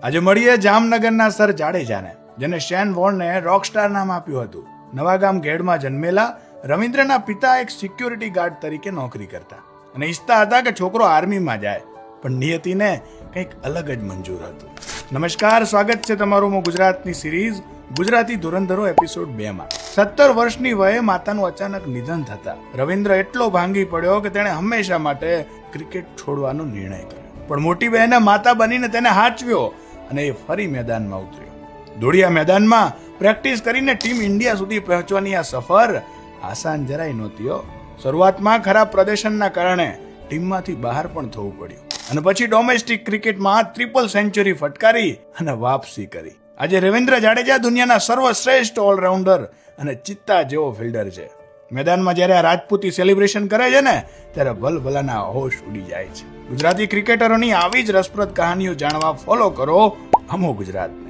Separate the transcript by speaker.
Speaker 1: આજે મળીએ જામનગરના સર જાડેજાને, જેને શેન વોર્ને રોકસ્ટાર નામ આપ્યું હતું. નવાગામ ઘેડમાં જન્મેલા રવિન્દ્રના પિતા એક સિક્યોરિટી ગાર્ડ તરીકે નોકરી કરતા અને ઈચ્છતા હતા કે છોકરો આર્મીમાં જાય, પણ નિયતિને કંઈક અલગ જ મંજૂર હતું. નમસ્કાર, સ્વાગત છે તમારું ગુજરાતની સિરીઝ ગુજરાતી ધુરંધરો એપિસોડ 2 માં. 17 વર્ષની વયે માતાનું અચાનક નિધન થતા રવિન્દ્ર એટલો ભાંગી પડ્યો કે તેણે હંમેશા માટે ક્રિકેટ છોડવાનો નિર્ણય કર્યો. પણ મોટી બહેને માતા બનીને તેને હાચવ્યો અને એ ફરી મેદાનમાં ઉતર્યો. દોડિયા મેદાનમાં પ્રેક્ટિસ કરીને ટીમ ઇન્ડિયા સુધી પહોંચવાની આ સફર આસાન જરાય નહોતી. શરૂઆતમાં ખરાબ પ્રદર્શનના કારણે ટીમમાંથી બહાર પણ થવું પડ્યું અને પછી ડોમેસ્ટિક ક્રિકેટમાં ટ્રિપલ સેન્ચુરી ફટકારી અને વાપસી કરી. આજે રવિન્દ્ર જાડેજા દુનિયાના સર્વશ્રેષ્ઠ ઓલરાઉન્ડર અને ચિત્તા જેવો ફિલ્ડર છે. મેદાનમાં જ્યારે આ રાજપૂતી સેલિબ્રેશન કરે છે ને, ત્યારે ભલભલાના હોશ ઉડી જાય છે. ગુજરાતી ક્રિકેટરોની આવી જ રસપ્રદ કહાનીઓ જાણવા ફોલો કરો અમો ગુજરાતને.